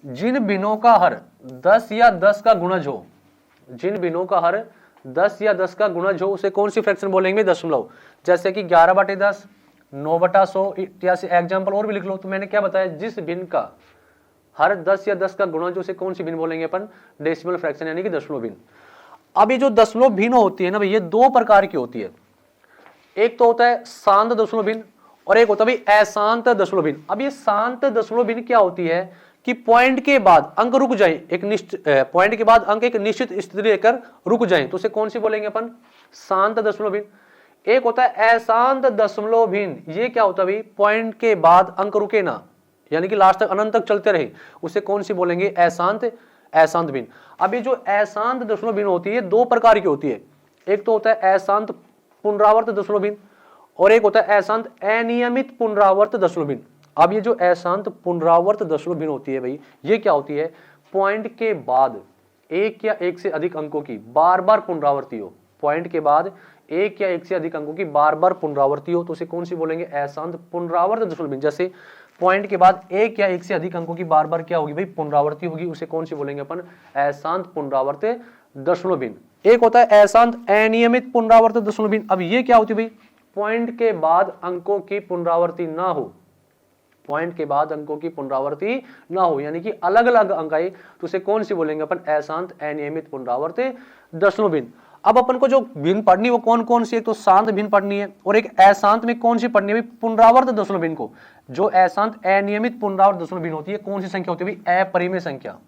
जिन भिन्नों का हर 10 या 10 का गुणज हो, जिन भिन्नों का हर 10 या 10 का गुणज हो उसे कौन सी फ्रैक्शन बोलेंगे? दशमलव। जैसे कि 11/10, 9/100 इत्यादि एग्जाम्पल और भी लिख लो। तो मैंने क्या बताया, जिस भिन्न का हर 10 या 10 का गुणज उसे कौन सी भिन्न बोलेंगे अपन? डेसिमल फ्रैक्शन यानी कि दशमलव भिन्न। अब ये जो दशमलव भिन्न होती है ना भाई, ये दो प्रकार की होती है। एक तो होता है शांत दशमलव भिन्न और एक होता है भाई अशांत दशमलव भिन्न। अब ये शांत दशमलव भिन्न क्या होती है कि पॉइंट के बाद अंक रुक जाए, एक निश्चित पॉइंट के बाद अंक एक निश्चित स्थिति लेकर रुक जाए, तो उसे कौन सी बोलेंगे अपन? शांत दशमलव भिन्न। एक होता है अशांत दशमलव भिन्न, ये क्या होता है भाई? पॉइंट के बाद अंक रुके ना, यानी कि लास्ट तक अनंत तक चलते रहे, उसे कौन सी बोलेंगे? अशांत भिन्न। अब ये जो अशांत दशमलव भिन्न होती है दो प्रकार की होती है। एक तो होता है अशांत पुनरावर्त दशमलव भिन्न और एक होता है अशांत अनियमित पुनरावर्त दशमलव भिन्न। अब ये जो अशांत पुनरावर्त दशमलव भिन्न होती है भाई, ये क्या होती है? पॉइंट के बाद एक या एक से अधिक अंकों की बार बार पुनरावृत्ति हो, पॉइंट के बाद एक या एक से अधिक अंकों की बार बार पुनरावृत्ति हो, तो उसे कौन सी बोलेंगे? अशांत पुनरावर्त दशमलव भिन्न। जैसे पॉइंट के बाद एक या एक से अधिक अंकों की बार बार क्या होगी भाई? पुनरावृत्ति होगी, उसे कौन सी बोलेंगे अपन? अशांत पुनरावर्त दशमलव भिन्न। एक होता है अशांत अनियमित पुनरावर्त दशमलव भिन्न। अब ये क्या होती है भाई? पॉइंट के बाद अंकों की पुनरावृत्ति ना हो, पॉइंट के बाद अंकों की पुनरावृत्ति ना हो, यानी कि अलग अलग अंक आए, तो उसे कौन सी बोलेंगे अपन? अशांत अनियमित पुनरावर्त दशमलव भिन्न। अब अपन को जो भिन्न पढ़नी वो कौन कौन सी है? तो शांत भिन्न पढ़नी है और एक अशांत में कौन सी पढ़नी है? पुनरावर्त दशमलव भिन्न को। जो अशांत अनियमित पुनरावर्त दशमलव भिन्न होती है कौन सी संख्या होती है भाई? अपरिमेय संख्या।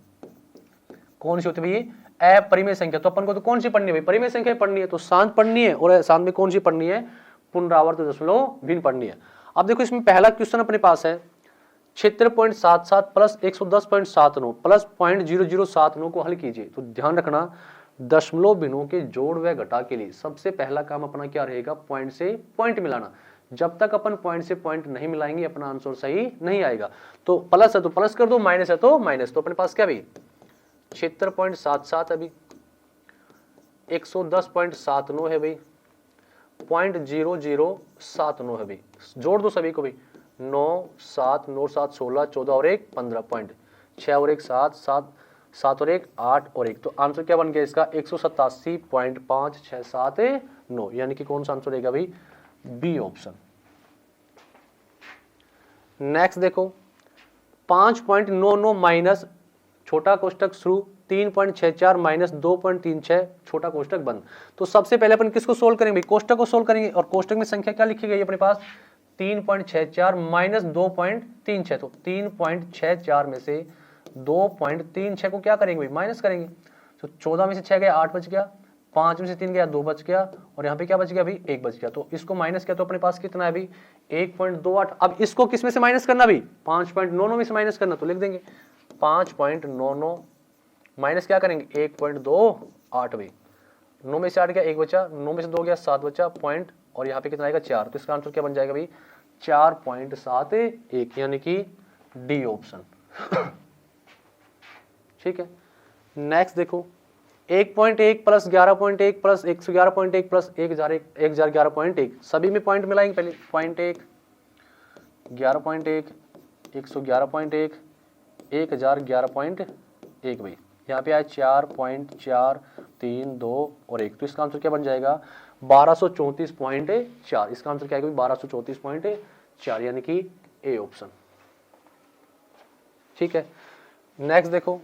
कौन सी होती है भाई? अपरिमेय संख्या। तो अपन को तो कौन सी पढ़नी है भाई? परिमेय संख्या पढ़नी है, तो शांत पढ़नी है और अशांत में कौन सी पढ़नी है? पुनरावर्त दशमलव भिन्न पढ़नी है। अब देखो इसमें पहला क्वेश्चन अपने पास है 76.77 प्लस 110.79 प्लस 0.0079 को हल कीजिए। तो ध्यान रखना दशमलव भिन्नों के जोड़ व घटा के लिए सबसे पहला काम अपना क्या रहेगा? पॉइंट से पॉइंट मिलाना। जब तक अपन पॉइंट से पॉइंट नहीं मिलाएंगे अपना आंसर सही नहीं आएगा। तो प्लस है तो प्लस कर दो, माइनस है तो माइनस। तो अपने पास क्या भाई? 76.77 है भाई, 110.79 है भाई, 0.0079 है भाई। जोड़ दो सभी को भाई, 9 7 9 7 16 14 और 1 15 पॉइंट, 6 और 1 7 7 7 और 1 8 और 1। तो आंसर क्या बन गया इसका? 187.567 यानी कि कौन सा आंसर रहेगा भाई? B option. नेक्स्ट देखो 5.99 माइनस छोटा कोष्टक शुरू 3.64 माइनस 2.36 छोटा कोष्टक बंद। तो सबसे पहले अपन किसको सोल्व करेंगे? कोष्टक को सोल्व करेंगे और कोष्टक में संख्या क्या लिखी गई है अपने पास? 3.64 माइनस 2.36। तो 3.64 में से 2.36 को क्या करेंगे भाई? माइनस करेंगे। तो 14 में से 6 गया 8 बच गया, 5 में से 3 गया 2 बच गया और यहाँ पे क्या बच गया भाई? 1 बच गया। तो इसको माइनस किया तो अपने पास कितना है भाई? 1.28। अब इसको किस में से माइनस करना भाई? 5.99 में से माइनस करना। तो लिख देंगे 5.99 माइनस क्या करेंगे? 1.28 भाई। 9 में से 8 गया 1 बचा, 9 में से 2 गया 7 बचा पॉइंट और यहाँ पे कितना आएगा? 4। तो इसका आंसर क्या बन जाएगा भाई? 4.71 यानी कि डी ऑप्शन। ठीक है। नेक्स्ट देखो 1.1 प्लस 11.1 प्लस 111.1 प्लस 1011.1 सभी में पॉइंट मिलाएंगे पहले। 0.1 11.1 111.1 1011.1 भाई। यहाँ पे आया 4.432 और 1। तो इसका आंसर क्या बन जाएगा? 1234.4। इसका आंसर क्या है? 1234.4 यानी कि ए ऑप्शन। ठीक है। नेक्स्ट देखो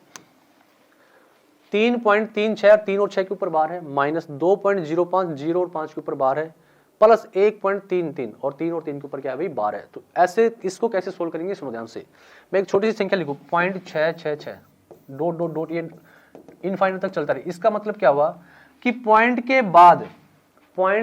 3.36 3 और 6 के ऊपर बार है, माइनस 2.05 0 और 5 के ऊपर बार है, प्लस 1.33 और 3 और 3 के ऊपर क्या है भाई? बार है। तो ऐसे इसको कैसे सोल्व करेंगे सुनो ध्यान से। मैं एक छोटी सी संख्या लिखूं 0.666 डॉट डॉट डॉट ये इनफाइनाइट तक चलता रहे। इसका मतलब क्या हुआ कि पॉइंट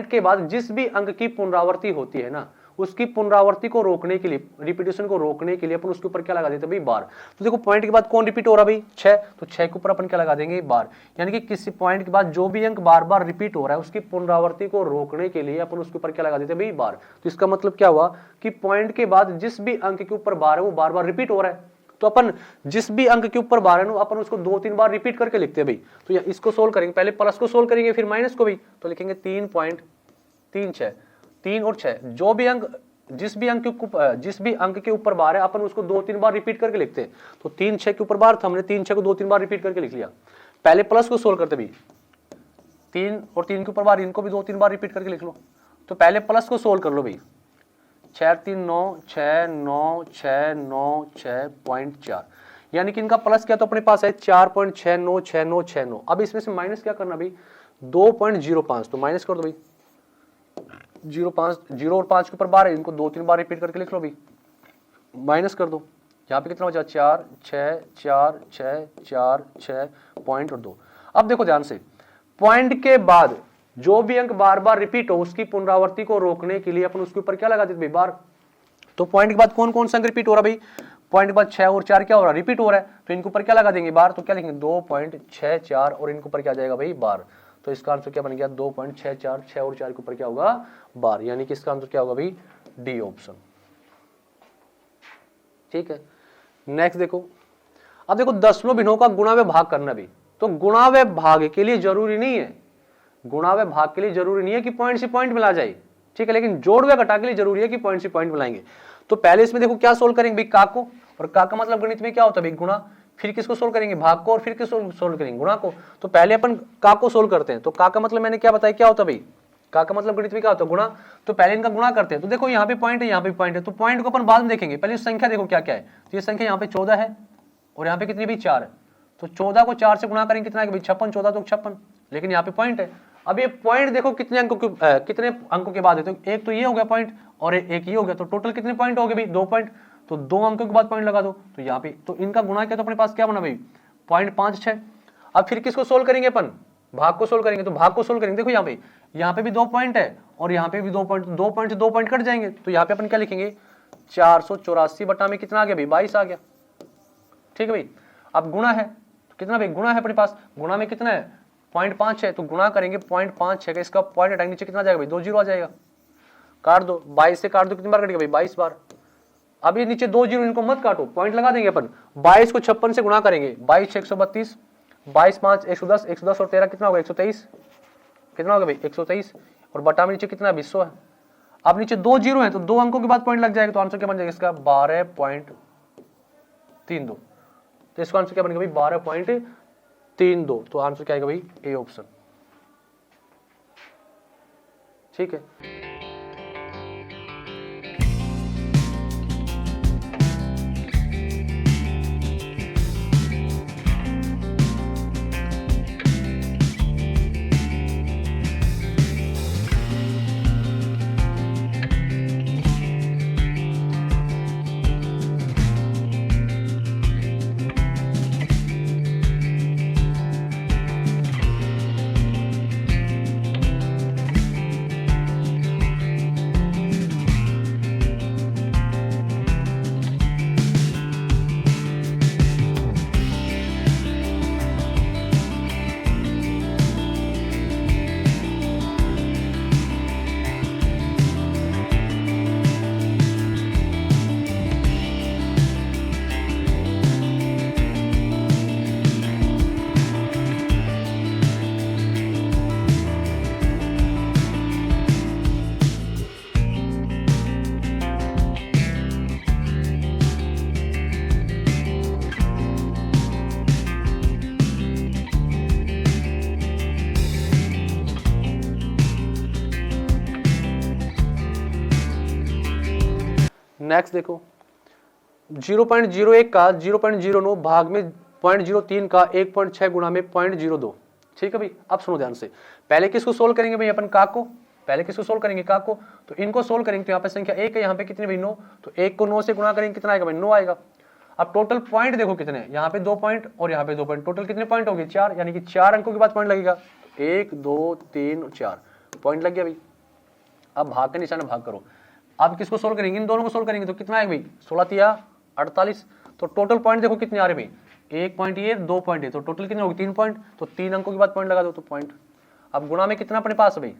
के बाद जिस भी अंक की पुनरावृत्ति होती है ना, उसकी पुनरावृत्ति को रोकने के लिए, रिपीटेशन को रोकने के लिए अपन उसके ऊपर क्या लगा देते हैं भाई? बार। तो देखो पॉइंट के बाद कौन रिपीट हो रहा भाई? 6। तो 6 के ऊपर अपन क्या लगा देंगे? बार। यानी कि किसी पॉइंट के बाद जो भी अंक बार बार रिपीट हो रहा है उसकी पुनरावृत्ति को रोकने के लिए अपन उसके ऊपर क्या लगा देते हैं भाई? बार। तो इसका मतलब क्या हुआ कि पॉइंट के बाद जिस भी अंक के ऊपर बार है वो बार बार रिपीट हो रहा है। तो अपन जिस भी अंक के ऊपर बार है ना अपन उसको 2-3 बार रिपीट करके लिखते हैं भाई। तो इसको सोल्व करेंगे, पहले प्लस को सोल्व करेंगे फिर माइनस को भी। तो लिखेंगे 3.36 3 और 6 जो भी अंक जिस भी अंक के ऊपर बार है अपन उसको 2-3 बार रिपीट करके लिखते हैं। तो 3 6 के ऊपर बार था, हमने 3 6 को 2-3 बार रिपीट करके लिख लिया। पहले प्लस को सोल्व करते भी 3 और 3 के ऊपर बार, इनको भी 2-3 बार रिपीट करके लिख लो। तो पहले प्लस को सोल्व कर लो भाई, 6 3 9 6 9 6 9 6.4, यानी कि इनका प्लस क्या तो अपने पास है 4.696969। अब इसमें से माइनस क्या करना भाई 2.05, तो माइनस कर दो भाई 0 और 5 के ऊपर बार है, इनको 2-3 बार रिपीट करके लिख लो भाई, माइनस कर दो। यहाँ पे कितना बचा 4 6 4 6 4 6 पॉइंट और 2। अब देखो ध्यान से, पॉइंट के बाद जो भी अंक बार बार रिपीट हो उसकी पुनरावृत्ति को रोकने के लिए अपन उसके ऊपर क्या लगा देते भाई बार। तो पॉइंट के बाद कौन कौन सा अंक रिपीट हो रहा भाई, पॉइंट के बाद 6 और 4 क्या हो रहा है रिपीट हो रहा है, तो इनके ऊपर क्या लगा देंगे बार, तो क्या लिखेंगे 2.64 और इनके ऊपर क्या आ जाएगा भाई बार। तो इसका आंसर क्या बन गया 2.64, 6 और 4 के ऊपर क्या होगा बार, यानी कि इसका आंसर क्या होगा भाई डी ऑप्शन। ठीक है, नेक्स्ट देखो, अब देखो दशमलव भिन्नों का गुणा व भाग करना भी। तो गुणा व भाग के लिए जरूरी नहीं है, गुणा व भाग के लिए जरूरी नहीं है कि पॉइंट से पॉइंट मिला जाए, ठीक है, लेकिन जोड़ व घटा के लिए जरूरी है कि पॉइंट से पॉइंट मिलाएंगे। तो पहले इसमें देखो क्या सोल्व करेंगे भाई का को, और का मतलब गणित में क्या होता है भाई गुणा, फिर किसको सोल्व करेंगे भाग को, और फिर किसको सोल्व करेंगे गुणा को। तो पहले अपन का को सोल्व करते हैं। तो का मतलब मैंने क्या बताया क्या होता है भाई, का मतलब गणित में क्या होता है गुणा। तो पहले इनका गुणा करते हैं। तो देखो यहाँ पे पॉइंट है, यहाँ पे पॉइंट है, तो पॉइंट को अपन बाद में देखेंगे, पहले संख्या देखो क्या क्या है। तो ये संख्या यहाँ पे 14 है और यहाँ पे कितनी भी 4 है। तो 14 को 4 से गुणा करेंगे कितना है भाई 56, 14 तो 56, लेकिन यहाँ पे पॉइंट है। अब ये पॉइंट देखो कितने अंकों के बाद है, तो एक तो ये हो गया पॉइंट और एक ये हो गया, तो टोटल कितने पॉइंट हो गए भाई 2 पॉइंट। तो 2 अंकों के बाद पॉइंट लगा दो। तो यहाँ पे तो इनका गुणा क्या, तो अपने पास क्या बना भाई 0.56। अब फिर किसको सोल्व करेंगे अपन, भाग को सोल्व करेंगे। तो भाग को सोल्व करेंगे, देखो यहाँ पे भी 2 पॉइंट है और यहाँ पे भी 2 पॉइंट, 2 पॉइंट से 2 पॉइंट कट जाएंगे। तो यहाँ पे अपन क्या लिखेंगे 484 बटा में कितना आ गया भाई 22 आ गया। ठीक है भाई, अब गुणा है तो कितना भाई गुणा है अपने पास, गुणा में कितना है 0.5 है, तो गुणा करेंगे 0.5 है, इसका पॉइंट हटाएंगे नीचे कितना आ जाएगा भाई 2 जीरो आ जाएगा। काट दो 22 से काट दो, कितनी बार कटेगा भाई 22 बार। अब ये नीचे 2 जीरो इनको मत काटो, पॉइंट लगा देंगे अपन। 22 को 56 से गुणा करेंगे, 22 6 132, 22 5 110, 110 और 13 कितना होगा 123, कितना होगा भाई 123, और बटा में नीचे कितना 200 है। अब नीचे 2 जीरो है तो 2 अंकों के बाद पॉइंट लग जाएगा, तो आंसर क्या बन जाएगा इसका 12.32। तो इसका आंसर क्या बनेगा भाई 12.32। तो आंसर क्या आएगा भाई ए ऑप्शन। ठीक है, नेक्स्ट देखो 0.01 का 0.09 भाग में 0.03 का 1.6 गुणा में 0.02। ठीक है भाई, अब सुनो ध्यान से, पहले किसको सोल्व करेंगे भाई अपन का को, पहले किसको सोल्व करेंगे का को। तो इनको सोल्व करेंगे तो यहाँ पे संख्या 1 है, यहाँ पे कितने भाई 9, तो 1 को 9 से गुणा करेंगे कितना आएगा भाई 9 आएगा। अब टोटल पॉइंट देखो कितने, यहाँ पे 2 पॉइंट और यहाँ पे 2 पॉइंट, टोटल कितने पॉइंट हो गए 4, यानी कि 4 अंकों के बाद पॉइंट लगेगा 1 2 3 4 पॉइंट लग गया भाई। अब भाग के निशान भाग करो। अब किसको सोल्व करेंगे, इन दोनों को सोल्व करेंगे तो कितना आएगा भाई 16 तिया 48। तो टोटल पॉइंट देखो कितने आ रहे भाई, 1 पॉइंट ये 2 पॉइंट है, तो टोटल कितने हो गए 3 पॉइंट। तो 3 अंकों के बाद पॉइंट लगा दो तो पॉइंट। अब गुणा में कितना अपने पास है भाई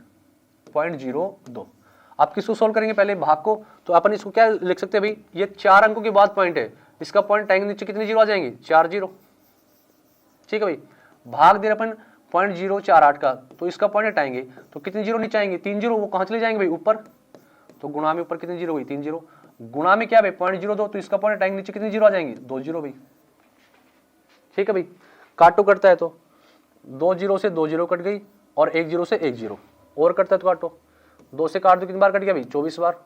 0.02। अब किसको सोल्व करेंगे पहले भाग को, तो अपन इसको क्या लिख सकते हैं भाई, ये 4 अंकों के बाद पॉइंट है, इसका पॉइंट आएंगे नीचे कितने जीरो आ जाएंगे 4 जीरो। ठीक है भाई, भाग दे रहे अपन 0.048 का, तो इसका पॉइंट हटाएंगे तो कितने जीरो नीचे आएंगे 3 जीरो, वो कहाँ चले जाएंगे भाई ऊपर। तो गुणा में ऊपर कितनी जीरो हुई 3 जीरो, गुणा में क्या भाई 0.02, तो इसका पॉइंट आएंगे नीचे कितनी जीरो आ जाएंगी 2 जीरो भाई। ठीक है भाई, काटो करता है तो 2 जीरो से 2 जीरो कट गई और 1 जीरो से 1 जीरो और करता है तो काटो, 2 से काट दो कितनी बार कट गया भाई 24 बार,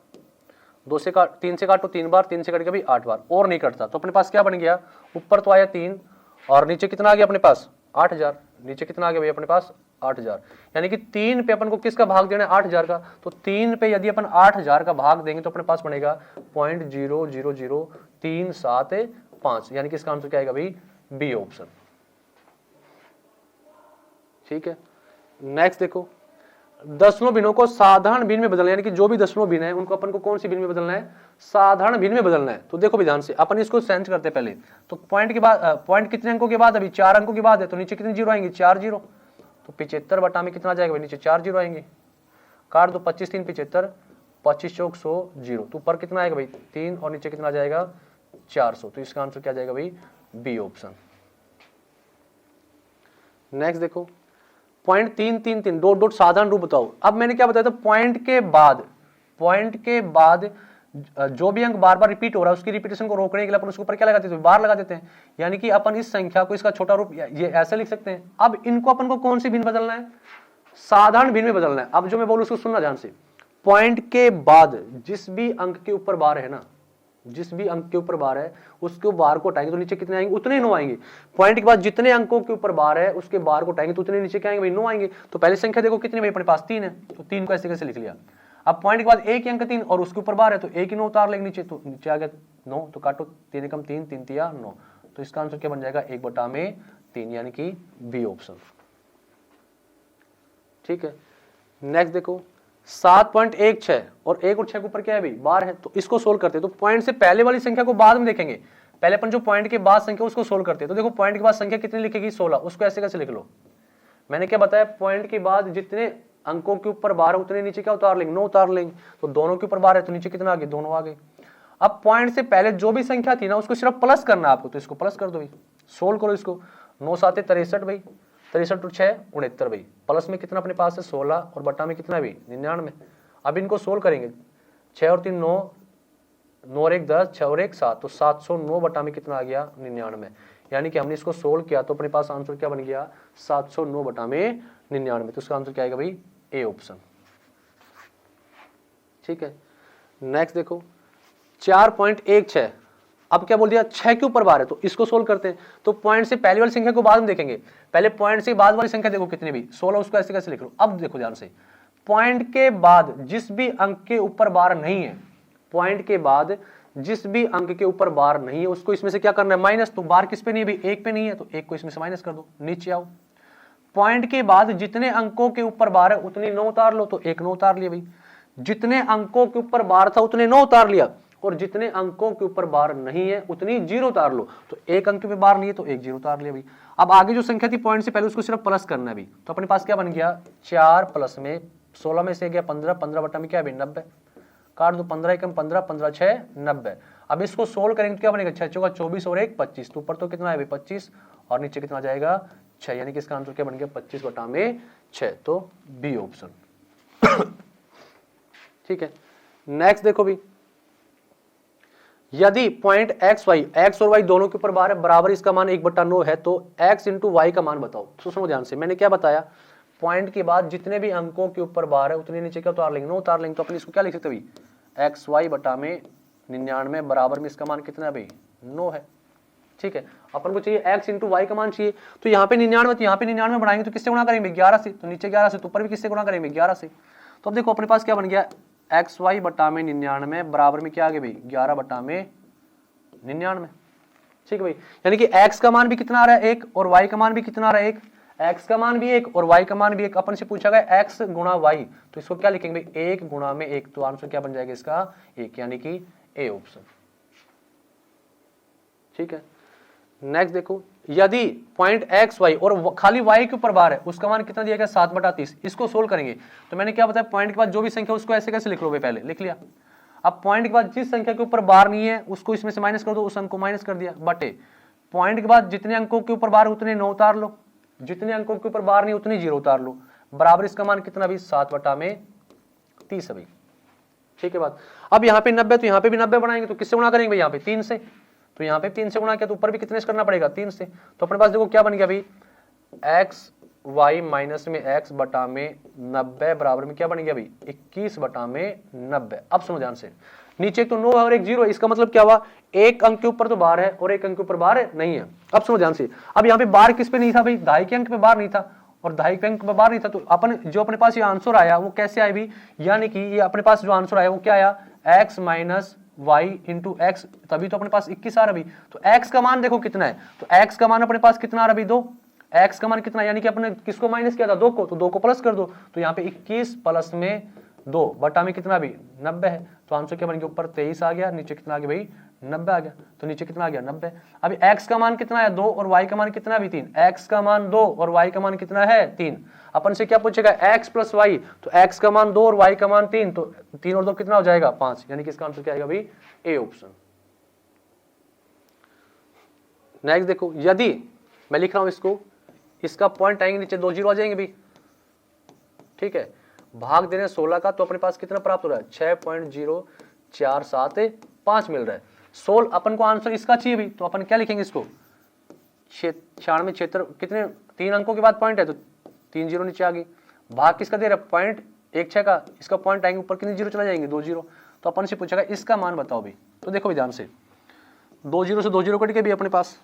3 से काटो 3 बार, 3 से कट गया भाई 8 बार और नहीं कटता। तो अपने पास क्या बन गया, ऊपर तो आया 3 और नीचे कितना आ गया अपने पास 8000, नीचे कितना आ गया भाई अपने पास 8000, यानी कि 3 पे अपन को किसका भाग देना है 8000 का, तो 3 पे यदि अपन 8000 का भाग देंगे तो अपने पास बनेगा 0.00375, यानी कि इसका आंसर क्या आएगा भाई बी ऑप्शन। ठीक है, नेक्स्ट देखो, दशमलव भिन्नों को साधारण भिन्न में बदलना, यानी कि जो भी दशमलव भिन्न है उनको अपन को कौन सी भिन्न में बदलना है, साधारण भिन्न में बदलना है। तो देखो विधान से अपन इसको सेंस करते हैं पहले, तो पॉइंट के बाद पॉइंट कितने अंकों के बाद, अभी 4 अंकों के बाद है, तो नीचे कितनी जीरो आएंगे 4 जीरो, तो 75 बटा में कितना आ जाएगा भाई नीचे 4 जीरो आएंगे, काट दो 25 3 75, 25 चौक 100 जीरो, तो ऊपर कितना आएगा भाई 3 और नीचे कितना आ जाएगा 400, तो इसका आंसर क्या जाएगा भाई बी ऑप्शन। नेक्स्ट देखो, पॉइंट 333 डॉट डॉट साधारण रूप बताओ। अब मैंने क्या बताया था, पॉइंट के बाद जो भी अंक बार बार रिपीट हो रहा है उसकी रिपीटेशन को रोकने के लिए अपन उसके ऊपर क्या लगा देते हैं, बार लगा देते हैं, यानी कि अपन इस संख्या को इसका छोटा रूप ये ऐसे लिख सकते हैं। अब इनको अपन को कौन सी भिन्न बदलना है, साधारण भिन्न में बदलना है। अब जो मैं बोलूं उसको सुनना ध्यान से, पॉइंट के बाद जिस भी अंक के ऊपर बार है ना, जिस भी अंक के ऊपर बार है उसके बार को हटाएंगे तो नीचे कितने आएंगे, उतने 9 आएंगे। पॉइंट के बाद जितने अंकों के ऊपर बार है उसके बार को हटाएंगे तो उतने नीचे क्या आएंगे भाई 9 आएंगे। तो पहली संख्या देखो कितनी भाई अपने पास 3 है, तो 3 को ऐसे कैसे लिख लिया। अब पॉइंट के बाद एक ही अंक 3 और उसके ऊपर बार है तो एक ही 9 उतार लेंगे नीचे, तो नीचे आ गया 9, तो काटो 3 कम 3 3 तिया 9, तो इसका आंसर क्या बन जाएगा 1/3, यानी कि बी ऑप्शन। ठीक है, नेक्स्ट देखो 7.16 और 1 और 6 के ऊपर क्या है भाई बार है, तो इसको सोल्व करते हैं। तो पॉइंट से पहले वाली संख्या को बाद में देखेंगे, पहले अपन जो पॉइंट के बाद संख्या उसको सोल्व करते हैं। तो देखो पॉइंट के बाद संख्या कितनी लिखेगी 16, उसको ऐसे कैसे लिख लो, मैंने क्या बताया, पॉइंट के बाद जितने अंकों के ऊपर बार है उतने नीचे क्या उतार लेंगे 9 उतार लेंगे, तो दोनों के ऊपर बार है तो नीचे कितना आ गए दोनों आ गए। अब पॉइंट से पहले जो भी संख्या थी ना उसको सिर्फ प्लस करना है आपको, तो इसको प्लस कर दो भाई, सोल्व करो इसको, 9 7 63 भाई, 63 6 69 भाई, प्लस में कितना अपने पास है 16 और बटा में कितना है भाई 99। अब इनको सोल्व करेंगे, 6 और 3 9, 9 और 1 10, 6 और 1 7, तो 709 बटा में कितना आ गया 99, यानी कि हमने इसको सोल्व किया तो अपने पास आंसर क्या बन गया 709 बटा में 99, तो इसका आंसर क्या आएगा भाई ए ऑप्शन। ठीक है, नेक्स्ट देखो 4.16, अब क्या बोल दिया 6 के ऊपर बार है, तो इसको सोल्व करते हैं। तो पॉइंट से पहले वाली संख्या को बाद में देखेंगे, पहले पॉइंट से बाद वाली संख्या देखो कितनी भी 16, उसको ऐसे कैसे लिख लो। अब देखो ध्यान से, पॉइंट के बाद जिस भी अंक के ऊपर बार नहीं है, पॉइंट के बाद जिस भी अंक के ऊपर बार नहीं है उसको इसमें से क्या करना है माइनस, तो बार किस पे नहीं है भाई 1 पे नहीं है, तो 1 को इसमें से माइनस कर दो, नीचे आओ। पॉइंट के बाद जितने अंकों के ऊपर बार है उतने 9 उतार लो, तो 1 9 उतार लिया भाई, जितने अंकों के ऊपर बार था उतने 9 उतार लिया, और जितने अंकों के ऊपर बार नहीं है उतनी 0 उतार लो, तो एक अंक पे बार नहीं है तो 1 0 उतार लिया भाई। अब आगे जो संख्या थी पॉइंट से पहले उसको सिर्फ प्लस करना है भाई, तो अपने पास क्या बन गया 4 प्लस में 16 में से गया 15, 15 बटा में क्या है भाई 90, काट दो 15 एकम 15, 15 6 90। अब इसको सोल्व करेंगे तो क्या बनेगा 6 चौका 24 और 1 25, तो ऊपर तो कितना है भाई 25 और नीचे कितना जाएगा 6, यानी कि इसका आंसर क्या बन गया 25 बटा में 6, तो बी ऑप्शन। ठीक है, नेक्स्ट देखो भी, यदि पॉइंट एक्स और वाई दोनों के ऊपर बार है बराबर, इसका मान 1/9 है, तो x इंटू वाई का मान बताओ। तो सुनो ध्यान से, मैंने क्या बताया, पॉइंट के बाद जितने भी अंकों के ऊपर बार है उतने नीचे क्या उतार लेंगे 9 उतार लेंगे, तो अपने इसको क्या लिख सकते भाई xy बटा में 99 बराबर में इसका मान कितना है भाई 9 है। ठीक है, अपन को चाहिए x इंटू वाई का मान चाहिए, तो यहाँ पे 99 तो यहाँ पे 99 बढ़ाएंगे तो किससे गुणा करेंगे 11 से, तो नीचे 11 से, तो ऊपर भी किससे गुणा करेंगे 11 से। तो अब देखो अपने पास क्या बन गया xy बटा में 99 बराबर में क्या आ गया भाई 11 बटा में 99। ठीक है भाई, यानी कि x का मान भी कितना आ रहा है 1 और y का मान भी कितना आ रहा है 1, x का मान भी 1 और y का मान भी 1। अपन से पूछा गया x गुणा y, तो इसको क्या लिखेंगे भाई 1 गुणा में 1, तो आंसर क्या बन जाएगा इसका 1, यानी कि ए ऑप्शन। ठीक है, नेक्स्ट देखो, यदि पॉइंट एक्स वाई और खाली y के ऊपर बार है उसका मान कितना दिया गया 7/30, इसको सोल्व करेंगे। तो मैंने क्या बताया, पॉइंट के बाद जो भी संख्या उसको ऐसे कैसे लिख लो भाई, पहले लिख लिया। अब पॉइंट के बाद जिस संख्या के ऊपर बार नहीं है उसको इसमें से माइनस कर दो, उस अंक को माइनस कर दिया, बटे पॉइंट के बाद जितने अंकों के ऊपर बार उतने 9 उतार लो, जितने अंकों के ऊपर बार नहीं उतनी 0 उतार लो, बराबर इसका मान कितना भी 7/30 है भाई। ठीक है बात। अब यहाँ पे 90 तो यहाँ पे भी 90 बनाएंगे तो किससे गुणा करेंगे भाई, यहाँ पे 3 से, तो यहाँ पे 3 से गुणा किया तो ऊपर भी कितने से करना पड़ेगा, 3 से। तो अपने पास देखो क्या बन गया भाई, एक्स वाई माइनस में एक्स बटा में 90 बराबर में क्या बन गया भाई, 21 बटा में 90। अब सुनो ध्यान से, नीचे एक तो 9 है और एक 0 है, इसका मतलब क्या हुआ, एक अंक के ऊपर तो बार है और एक अंक के ऊपर बार नहीं है। अब सुनो ध्यान से, अब यहाँ पे बार किस पे नहीं था भाई, दहाई के अंक पे बार नहीं था और दहाई के अंक पे बार नहीं था, तो अपन जो अपने पास ये आंसर आया वो कैसे आया भी, यानी कि ये अपने पास जो आंसर आया वो क्या आया, x minus Y into X, तभी तो अपने पास 21 आ रहा भाई। तो x का मान देखो कितना है, तो x का मान अपने पास कितना आ रहा भाई, 2, x का मान कितना, यानी कि अपने किसको माइनस किया था, 2 को, तो 2 को प्लस कर दो, तो यहाँ पे 21 प्लस में 2 बटा में कितना भी 90 है, तो आंसर क्या बन गया, ऊपर 23 आ गया, नीचे कितना आ गया भाई 90 आ गया, तो नीचे कितना आ गया 90। अभी x का मान कितना है 2 और y का मान कितना है 3, x का मान 2 और y का मान कितना है 3, अपन से क्या पूछेगा x प्लस वाई, तो x का मान 2 और y का मान 3, तो 3 और 2 कितना हो जाएगा 5, यानी कि इसका आंसर क्या आएगा भाई, ए ऑप्शन। नेक्स्ट देखो, यदि मैं लिख रहा हूं इसको, इसका पॉइंट आएंगे नीचे 2 जीरो आ जाएंगे भाई, ठीक है, भाग दे रहे हैं 16 का, तो अपने पास कितना प्राप्त हो रहा है 6.0475 मिल रहा है। 16 अपन को आंसर इसका चाहिए भी, तो अपन क्या लिखेंगे इसको, 96 क्षेत्र कितने 3 अंकों के बाद पॉइंट है तो 3 जीरो नीचे आ गई, भाग किसका दे रहा है पॉइंट 16 का, इसका पॉइंट आएंगे ऊपर कितने जीरो चला जाएंगे 2 जीरो, तो अपन से पूछेगा इसका मान बताओ भाई। तो देखो भाई ध्यान से, 2 जीरो से 2 जीरो कट के भी अपने पास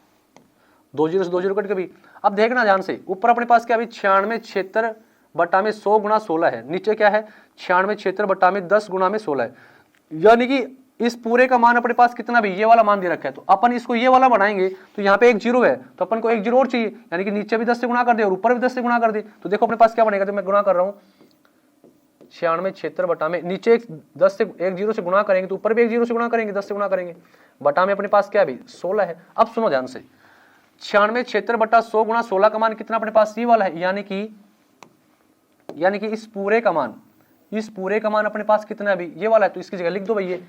2 जीरो से 2 जीरो कट के भी, अब देखना ध्यान से, ऊपर अपने पास क्या अभी 96 क्षेत्र बटा में 100 गुणा 16 है, नीचे क्या है 96 क्षेत्र बटा में 10 गुणा में 16 है, यानी कि इस पूरे का मान अपने पास कितना भी ये वाला मान दे रखा है, तो अपन इसको ये वाला बनाएंगे, तो यहाँ पे एक जीरो है तो अपन को एक जीरो और चाहिए, यानी कि नीचे भी 10 से गुणा कर दे और ऊपर भी 10 से गुणा कर दे, तो देखो अपने पास क्या बनेगा, तो मैं गुणा कर रहा हूँ 96 क्षेत्र बटा में, नीचे 10 से एक जीरो से गुणा करेंगे तो ऊपर भी एक जीरो से गुणा करेंगे, 10 से गुणा करेंगे, बटा में अपने पास क्या भी 16 है। अब सुनो ध्यान से, 96 क्षेत्र बटा 100 गुणा 16 का मान कितना अपने पास ये वाला है, यानी कि इस पूरे का मान अपने पास कितना है अभी ये वाला है, तो इसकी जगह लिख दो भाई ये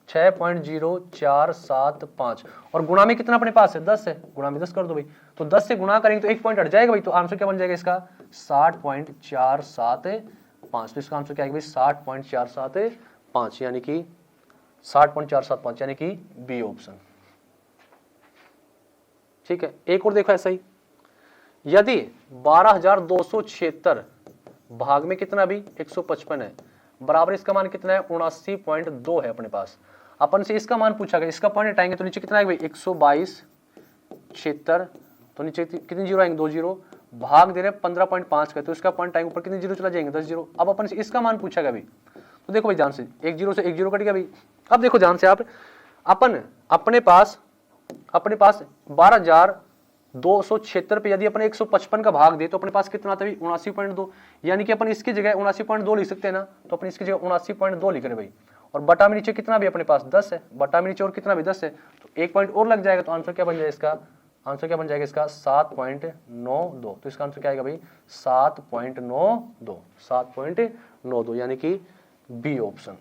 6.0475 और गुणा में कितना अपने पास है 10 है, गुणा में 10 कर दो भाई, तो 10 से गुणा करेंगे तो एक पॉइंट हट जाएगा भाई, तो आंसर क्या बन जाएगा इसका 60.475, तो इसका आंसर क्या है भाई 60.475, यानी कि 60.475 यानी कि बी ऑप्शन। ठीक है, एक और देखो ऐसा ही, यदि 12,276 भाग में कितना भी 155 है, बराबर इसका मान कितना है 79.2 है अपने पास, अपन से इसका मान पूछा गया, इसका पॉइंट हटाएंगे तो नीचे कितना है भाई 122 76, तो नीचे कितने जीरो आएंगे 2 जीरो, भाग दे रहे 15.5 का, तो इसका पॉइंट आएंगे ऊपर कितने जीरो चला जाएंगे 10 जीरो। अब अपन से इसका मान पूछा गया भाई, तो देखो भाई ध्यान से, एक जीरो से एक जीरो कट गया भाई। अब देखो ध्यान से आप, अपन अपने पास 12,276 पे यदि अपन 155 का भाग दे तो अपने पास कितना आता है 79.2, यानी कि अपन इसकी जगह 79.2 लिख सकते हैं ना, तो अपन इसकी जगह 79.2 लिख रहे भाई, और बटा में नीचे कितना भी अपने पास 10 है, बटा में नीचे और कितना भी 10 है, तो एक पॉइंट और लग जाएगा, तो आंसर क्या बन जाएगा इसका, आंसर क्या बन जाएगा इसका 7.92, तो इसका आंसर क्या आएगा भाई 7.92, यानी कि बी ऑप्शन।